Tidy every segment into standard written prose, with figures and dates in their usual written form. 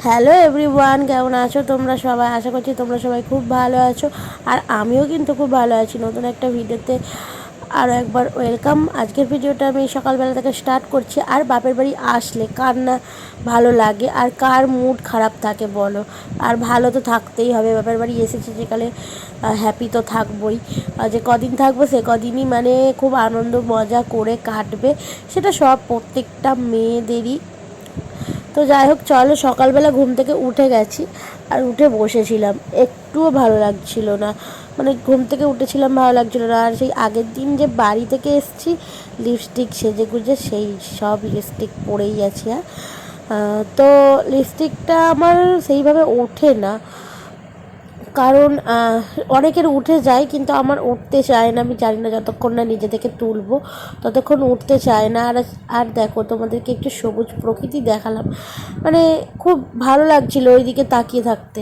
Hello everyone, কেমন আছো তোমরা সবাই? আশা করছি তোমরা সবাই খুব ভালো আছো। আর আমিও কিন্তু খুব ভালো আছি। নতুন একটা ভিডিওতে আরও একবার ওয়েলকাম। আজকের ভিডিওটা আমি সকালবেলা থেকে স্টার্ট করছি। আর বাপের বাড়ি আসলে কার না ভালো লাগে, আর কার মুড খারাপ থাকে বলো? আর ভালো তো থাকতেই হবে, বাপের বাড়ি এসেছি যেকালে হ্যাপি তো থাকবই। আর যে কদিন থাকবো সে কদিনই মানে খুব আনন্দ মজা করে কাটবে, সেটা সব প্রত্যেকটা মেয়েদেরই। তো যাই হোক, চলো, সকালবেলা ঘুম থেকে উঠে গেছি আর উঠে বসেছিলাম, একটুও ভালো লাগছিল না। মানে ঘুম থেকে উঠেছিলাম, ভালো লাগছিল না। আর সেই আগের দিন যে বাড়ি থেকে এসেছি, লিপস্টিক সেজে গুজে সেই সব লিপস্টিক পরেই আছি। তো লিপস্টিকটা আমার সেইভাবে ওঠে না, কারণ অনেকের উঠে যায় কিন্তু আমার উঠতে চায় না। আমি জানি না, যতক্ষণ না নিজে থেকে তুলবো ততক্ষণ উঠতে চায় না। আর দেখো, তোমাদেরকে একটু সবুজ প্রকৃতি দেখালাম, মানে খুব ভালো লাগছিল ওইদিকে তাকিয়ে থাকতে।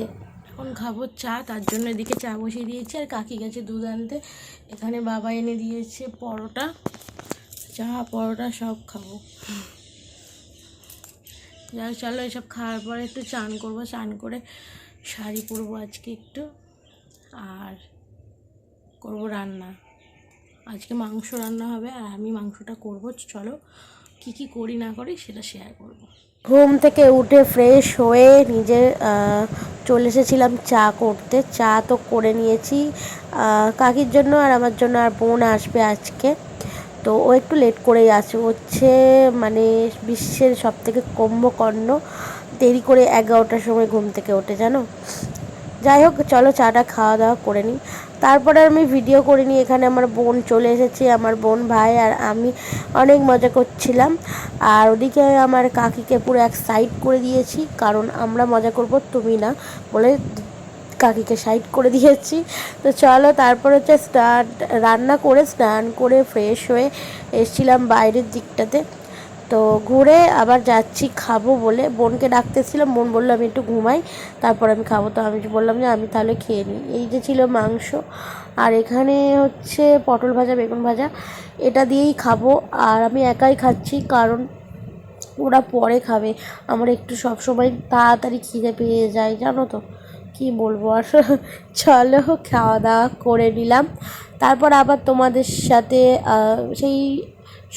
এখন খাবো চা, তার জন্য এদিকে চা বসিয়ে দিয়েছি। আর কাকি গেছে দুধ আনতে, এখানে বাবা এনে দিয়েছে পরোটা, চা পরোটা সব খাবো। যাই হোক, চলো, এসব খাওয়ার পরে একটু চান করবো। চান করে শাড়ি পরবো আজকে একটু, আর করব রান্না। আজকে মাংস রান্না হবে আর আমি মাংসটা করব। চলো, কি কি করি না করি সেটা শেয়ার করব। ঘুম থেকে উঠে ফ্রেশ হয়ে নিজে চলে এসেছিলাম চা করতে। চা তো করে নিয়েছি কাকির জন্য আর আমার জন্য। আর বোন আসবে আজকে, তো ও একটু লেট করেই আসে। হচ্ছে মানে বিশ্বের সবথেকে কুম্ভকর্ণ, দেরি করে 11টার সময় ঘুম থেকে ওঠে, জানো। যাই হোক, চলো চাটা খাওয়া দাওয়া করে নিই, তারপরে আমি ভিডিও করিনি। এখানে আমার বোন চলে এসেছে, আমার বোন, ভাই আর আমি অনেক মজা করছিলাম। আর ওদিকে আমার কাকিকে পুরো এক সাইড করে দিয়েছি, কারণ আমরা মজা করব তুমি না বলে কাকিকে সাইড করে দিয়েছি। তো চলো, তারপর হচ্ছে রান্না করে স্নান করে ফ্রেশ হয়ে এসেছিলাম বাইরের দিকটাতে। তো ঘুরে আবার যাচ্ছি খাবো বলে। বোনকে ডাকতেছিলাম, বোন বললো আমি একটু ঘুমাই, তারপর আমি খাবো। তো আমি বললাম যে আমি তাহলে খেয়ে নিই। এই যে ছিল মাংস, আর এখানে হচ্ছে পটল ভাজা, বেগুন ভাজা, এটা দিয়েই খাবো। আর আমি একাই খাচ্ছি, কারণ ওরা পরে খাবে। আমার একটু সবসময় তাড়াতাড়ি খিদে পেয়ে যায়, জানো তো, কি বলবো আর। চলো, খাওয়া দাওয়া করে নিলাম, তারপর আবার তোমাদের সাথে সেই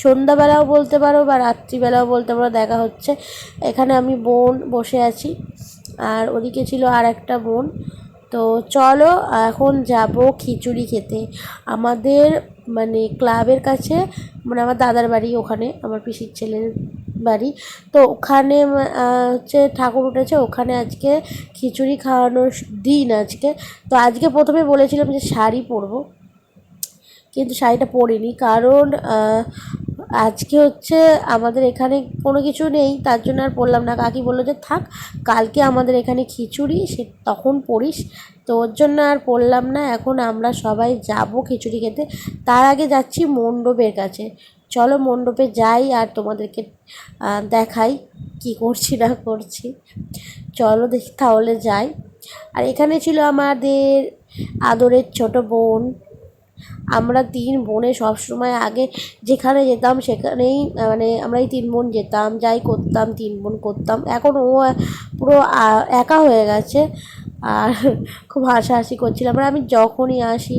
সন্ধ্যাবেলাও বলতে পারো বা রাত্রিবেলাও বলতে পারো দেখা হচ্ছে। এখানে আমি বোন বসে আছি, আর ওদিকে ছিল আর একটা বোন। তো চলো, এখন যাব খিচুড়ি খেতে। আমাদের মানে ক্লাবের কাছে, মানে আমার দাদার বাড়ি ওখানে, আমার পিসির ছেলের বাড়ি। তো ওখানে হচ্ছে ঠাকুর উঠেছে, ওখানে আজকে খিচুড়ি খাওয়ানোর দিন আজকে। তো আজকে প্রথমে বলেছিলাম যে শাড়ি পরবো, কিন্তু শাড়িটা পরিনি, কারণ আজকে হচ্ছে আমাদের এখানে কোনো কিছু নেই, তার জন্য আর পরলাম না। কাকি বললো যে থাক, কালকে আমাদের এখানে খিচুড়ি, সে তখন পরিস। তো ওর জন্য আর পরলাম না। এখন আমরা সবাই যাব খিচুড়ি খেতে, তার আগে যাচ্ছি মণ্ডপের কাছে। চলো মণ্ডপে যাই আর তোমাদেরকে দেখাই কি করছি না করছি। চলো দেখি তাহলে যাই। আর এখানে ছিল আমাদের আদরের ছোট বোন। আমরা 3 বোনে সবসময় আগে যেখানে যেতাম সেখানেই, মানে আমরা এই 3 বোন যেতাম, যাই করতাম 3 বোন করতাম। এখন ও পুরো একা হয়ে গেছে। আর খুব হাসাহাসি করছিলাম। আর আমি যখনই আসি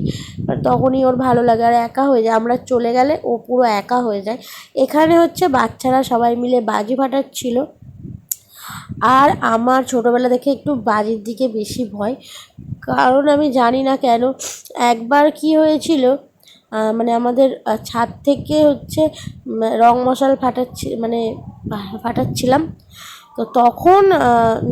তখনই ওর ভালো লাগে, আর একা হয়ে যায়। আমরা চলে গেলে ও পুরো একা হয়ে যায়। এখানে হচ্ছে বাচ্চারা সবাই মিলে বাজি ফাটাচ্ছিল। আর আমার ছোটোবেলা থেকে একটু বাজির দিকে বেশি ভয়, কারণ আমি জানি না কেন। একবার কি হয়েছিল, মানে আমাদের ছাদ থেকে হচ্ছে রং মশাল মানে ফাটাচ্ছিলাম। তো তখন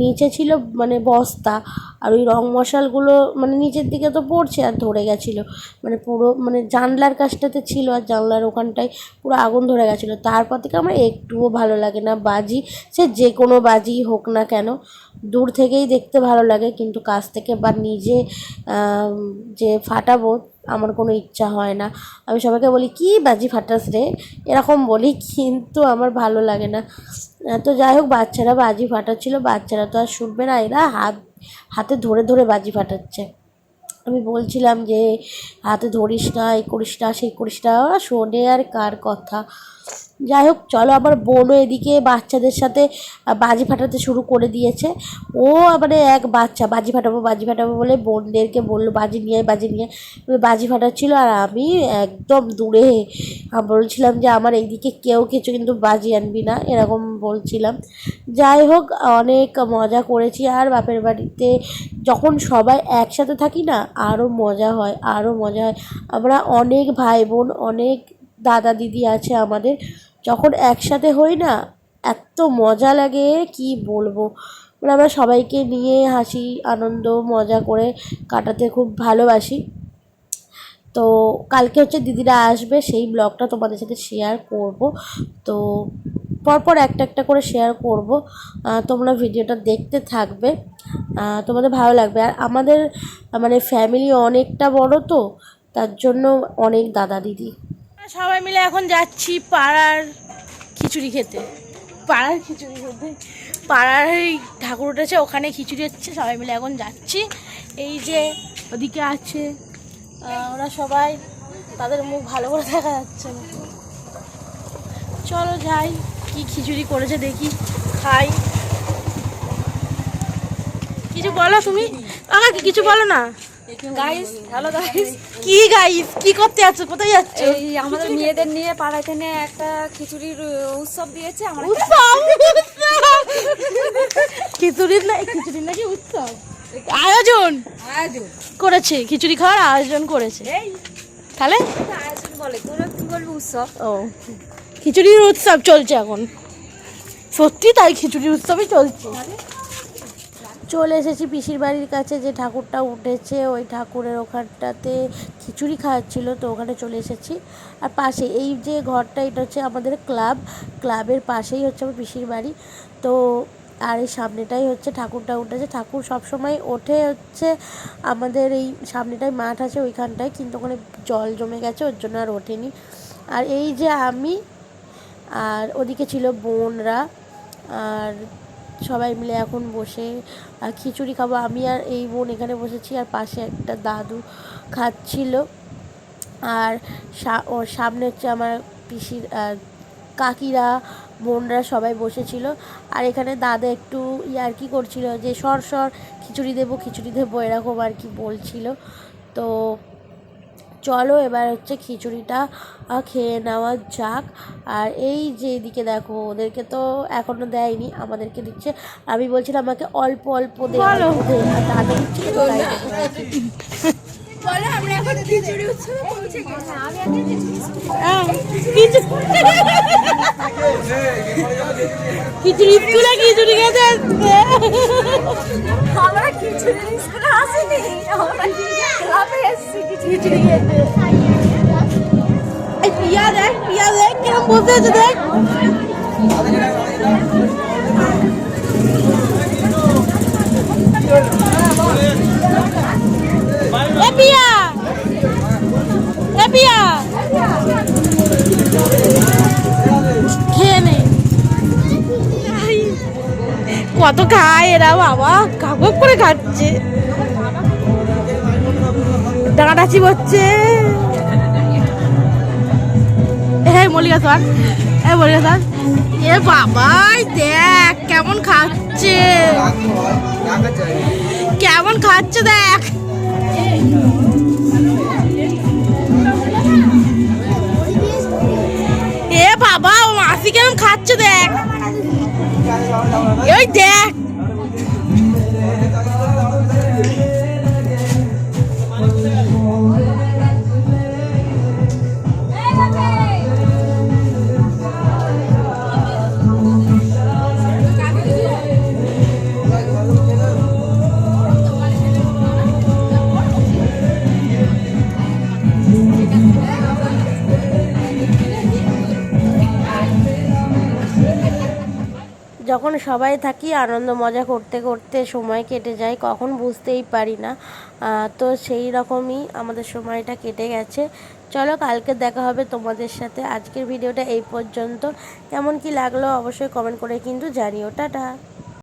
নিচে ছিল মানে বস্তা, আর ওই রং মশালগুলো মানে নিচের দিকে তো পড়ছে আর ধরে গেছিলো। মানে পুরো মানে জানলার কাছটাতে ছিল, আর জানলার ওখানটায় পুরো আগুন ধরে গেছিলো। তারপর থেকে আমার একটুও ভালো লাগে না বাজি, সে যে কোনো বাজি হোক না কেন। দূর থেকেই দেখতে ভালো লাগে, কিন্তু কাছ থেকে বা নিজে যে ফাটাবো আমার কোনো ইচ্ছা হয় না। আমি সবাইকে বলি কি বাজি ফাটাস রে, এরকম বলি, কিন্তু আমার ভালো লাগে না। তো যাই হোক, বাচ্চারা বাজি ফাটাচ্ছিল, বাচ্চারা তো আর শুনবে না, এরা হাতে ধরে ধরে বাজি ফাটাচ্ছে। আমি বলছিলাম যে হাতে ধরিস না, এই করিস না, সেই করিস না, ওরা শোনে আর কার কথা। যাই হোক চলো, আমার বোনও এদিকে বাচ্চাদের সাথে বাজি ফাটাতে শুরু করে দিয়েছে। ও মানে এক বাচ্চা বাজি ফাটাবো বলে বোনদেরকে বললো বাজি নিয়ে বাজি ফাটাচ্ছিল। আর আমি একদম দূরে বলছিলাম যে আমার এইদিকে কেউ কিছু কিন্তু বাজি আনবি না, এরকম বলছিলাম। যাই হোক অনেক মজা করেছি। আর বাপের বাড়িতে যখন সবাই একসাথে থাকি না আরও মজা হয়। আমরা অনেক ভাই বোন, অনেক দাদা দিদি আছে আমাদের, যখন একসাথে হই না এত মজা লাগে কি বলবো। মানে আমরা সবাইকে নিয়ে হাসি আনন্দ মজা করে কাটাতে খুব ভালোবাসি। তো কালকে হচ্ছে দিদিরা আসবে, সেই ব্লগটা তোমাদের সাথে শেয়ার করব। তো পরপর একটা একটা করে শেয়ার করব, তোমরা ভিডিওটা দেখতে থাকবে, তোমাদের ভালো লাগবে। আর আমাদের মানে ফ্যামিলি অনেকটা বড়, তো তার জন্য অনেক দাদা দিদি। সবাই মিলে এখন যাচ্ছি পাড়ার খিচুড়ি খেতে। পাড়ার এই ঠাকুর উঠেছে, ওখানে খিচুড়ি হচ্ছে, সবাই মিলে এখন যাচ্ছি। এই যে ওদিকে আছে ওরা সবাই, তাদের মুখ ভালো করে দেখা যাচ্ছে না। চলো যাই, কি খিচুড়ি করেছে দেখি, খাই। কিছু বলো তুমি, কিছু বলো না। Guys, hello guys. কি গাইস, কি করতে যাচ্ছ, কোথায় যাচ্ছ? এই আমাদের মেয়েদের নিয়ে পাড়ায় থেকে একটা খিচুড়ির উৎসব দিয়েছে। আমরা খিচুড়ির নাকি উৎসব আয়োজন করেছে, খিচুড়ি খাওয়ার আয়োজন করেছে। তাহলে আয়োজন বলে, তোরা কি বলবি উৎসব? ও, খিচুড়ির উৎসব চলছে এখন, সত্যি তাই খিচুড়ির উৎসবই চলছে। চলে এসেছি পিসির বাড়ির কাছে, যে ঠাকুরটা উঠেছে ওই ঠাকুরের ওখানটাতে খিচুড়ি খাওয়াচ্ছিল, তো ওখানে চলে এসেছি। আর পাশে এই যে ঘরটা, এটা হচ্ছে আমাদের ক্লাবের পাশেই হচ্ছে আমার পিসির বাড়ি। তো আর এই সামনেটাই হচ্ছে ঠাকুরটা উঠেছে। ঠাকুর সবসময় ওঠে হচ্ছে আমাদের এই সামনেটায় মাঠ আছে ওইখানটায়, কিন্তু ওখানে জল জমে গেছে, ওর জন্য আর ওঠেনি। আর এই যে আমি, আর ওদিকে ছিল বোনরা, আর সবাই মিলে এখন বসে খিচুড়ি খাবো। আমি আর এই বোন এখানে বসেছি, আর পাশে একটা দাদু খাচ্ছিল। আর ওর সামনে হচ্ছে আমার পিসির কাকিরা, বোনরা সবাই বসেছিল। আর এখানে দাদা একটু ইয়ার্কি করছিল যে সর খিচুড়ি দেবো এরকম আর কি বলছিল। তো চলো এবার হচ্ছে খিচুড়িটা খেয়ে নেওয়া যাক। আর এই যে এদিকে দেখো, ওদেরকে তো এখনো দেয়নি, আমাদেরকে দিচ্ছে। আমি বলছিলাম আমাকে অল্প অল্প দেওয়া, দাদা দিচ্ছে তো তাই আমরা এখন খিচুড়ি উৎসবে পৌঁছে গেছি। আমি এখন খিচুড়ি স্কুলে খিচুড়ি খেতে আসছে। আমরা খিচুড়ি স্কুলে আসিনি, আমরা ক্লাবে এসেছি খিচুড়ি খেতে। পিয়া দেখ কিরম বসে আছে দেখ। খেয়ে নে, কত খায় এরা বাবা, কাগজ করে খাচ্ছে, ডাঁটাচি হচ্ছে। হ্যাঁ মল্লিকা স্যার, এ বাবাই দেখ কেমন খাচ্ছে দেখ। এ বাবা, ও মাসি কেমন খাচ্ছে দেখ, ওই দেখ। যখন সবাই থাকি আনন্দ মজা করতে করতে সময় কেটে যায়, কখন বুঝতেই পারি না। তো সেই রকমই আমাদের সময়টা কেটে গেছে। চলো কালকে দেখা হবে তোমাদের সাথে। আজকের ভিডিওটা এই পর্যন্ত, কেমন কি লাগলো অবশ্যই কমেন্ট করে কিন্তু জানিও। টাটা।